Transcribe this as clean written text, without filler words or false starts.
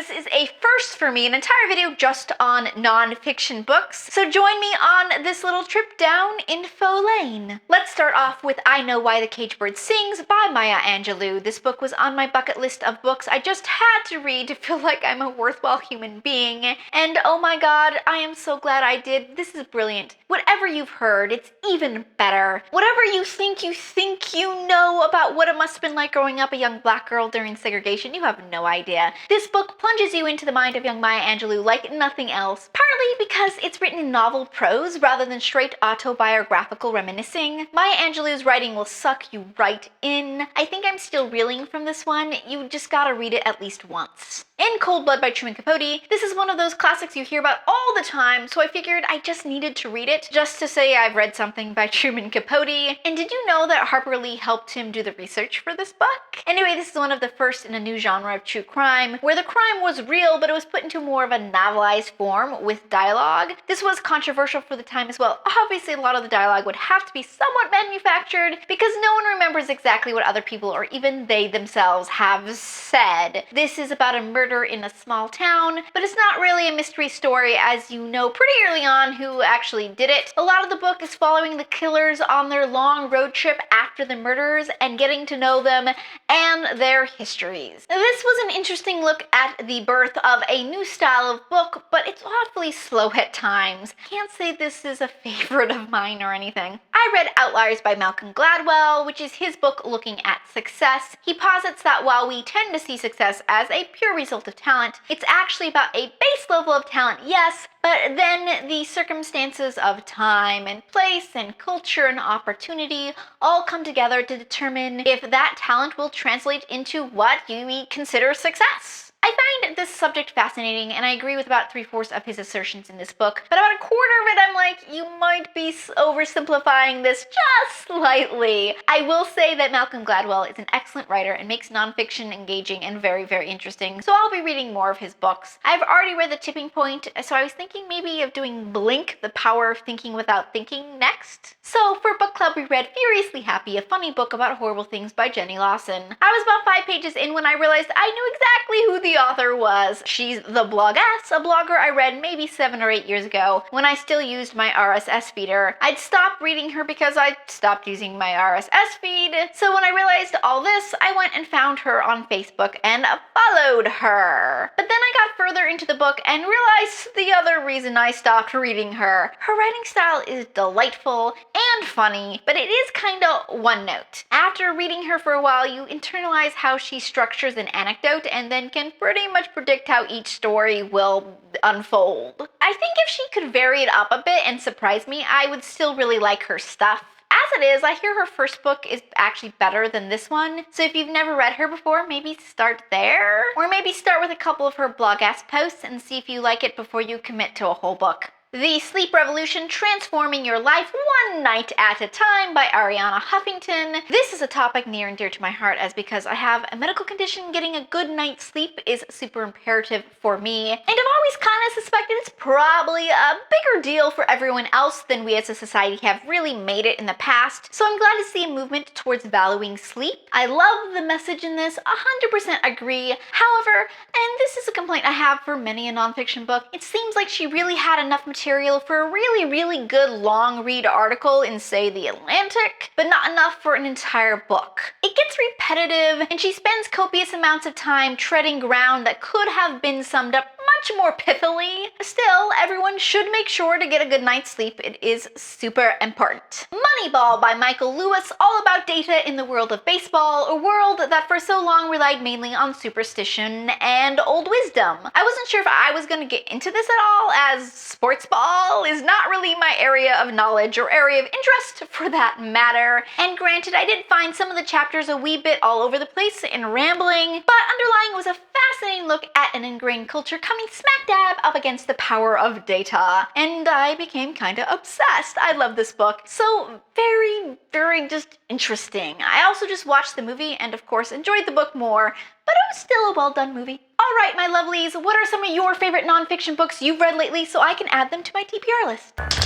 this is a first for me, an entire video just on nonfiction books. So join me on this little trip down info lane. Let's start off with I Know Why the Caged Bird Sings by Maya Angelou. This book was on my bucket list of books I just had to read to feel like I'm a worthwhile human being. And oh my god, I am so glad I did. This is brilliant. Whatever you've heard, it's even better. Whatever you think you know about what it must have been like growing up a young black girl during segregation, you have no idea. This book plunges you into the mind of young Maya Angelou like nothing else, partly because it's written in novel prose rather than straight autobiographical reminiscing. Maya Angelou's writing will suck you right in. I think I'm still reeling from this one. You just gotta read it at least once. In Cold Blood by Truman Capote, this is one of those classics you hear about all the time, so I figured I just needed to read it just to say I've read something by Truman Capote. And did you know that Harper Lee helped him do the research for this book? Anyway, this is one of the first in a new genre of true crime, where the crime was real, but it was put into more of a novelized form with dialogue. This was controversial for the time as well. Obviously, a lot of the dialogue would have to be somewhat manufactured because no one remembers exactly what other people or even they themselves have said. This is about a murder in a small town, but it's not really a mystery story, as you know pretty early on who actually did it. A lot of the book is following the killers on their long road trip after the murders and getting to know them and their histories. Now, this was an interesting look at the birth of a new style of book, but it's awfully slow at times. Can't say this is a favorite of mine or anything. I read Outliers by Malcolm Gladwell, which is his book looking at success. He posits that while we tend to see success as a pure result of talent, it's actually about a base level of talent, yes, but then the circumstances of time and place and culture and opportunity all come together to determine if that talent will translate into what you consider success. I find this subject fascinating, and I agree with about 3/4 of his assertions in this book, but about 1/4 of it I'm like, you might be oversimplifying this just slightly. I will say that Malcolm Gladwell is an excellent writer and makes nonfiction engaging and very, very interesting, so I'll be reading more of his books. I've already read The Tipping Point, so I was thinking maybe of doing Blink, The Power of Thinking Without Thinking next. So for book club, we read Furiously Happy, a funny book about horrible things by Jenny Lawson. I was about 5 pages in when I realized I knew exactly who the author was. She's the Bloggess, a blogger I read maybe 7 or 8 years ago when I still used my RSS feeder. I'd stopped reading her because I stopped using my RSS feed, so when I realized all this, I went and found her on Facebook and followed her. But then I got further into the book and realized the other reason I stopped reading her. Her writing style is delightful and funny, but it is kinda one note. After reading her for a while, you internalize how she structures an anecdote and then can pretty much predict how each story will unfold. I think if she could vary it up a bit and surprise me, I would still really like her stuff. As it is, I hear her first book is actually better than this one, so if you've never read her before, maybe start there. Or maybe start with a couple of her Bloggess posts and see if you like it before you commit to a whole book. The Sleep Revolution, Transforming Your Life One Night at a Time by Ariana Huffington. This is a topic near and dear to my heart, as because I have a medical condition, getting a good night's sleep is super imperative for me. And I've always kind of suspected it's probably a bigger deal for everyone else than we as a society have really made it in the past. So I'm glad to see a movement towards valuing sleep. I love the message in this, 100% agree. However, and this is a complaint I have for many a nonfiction book, it seems like she really had enough material for a really, really good long read article in, say, The Atlantic, but not enough for an entire book. It gets repetitive, and she spends copious amounts of time treading ground that could have been summed up much more pithily. Still, everyone should make sure to get a good night's sleep. It is super important. Moneyball by Michael Lewis, all about data in the world of baseball, a world that for so long relied mainly on superstition and old wisdom. I wasn't sure if I was going to get into this at all, as sports ball is not really my area of knowledge or area of interest for that matter. And granted, I did find some of the chapters a wee bit all over the place and rambling, but underlying was a fascinating look at an ingrained culture coming smack dab up against the power of data. And I became kinda obsessed. I love this book. So very, very just interesting. I also just watched the movie and of course enjoyed the book more, but it was still a well done movie. Alright, my lovelies, what are some of your favorite nonfiction books you've read lately so I can add them to my TBR list?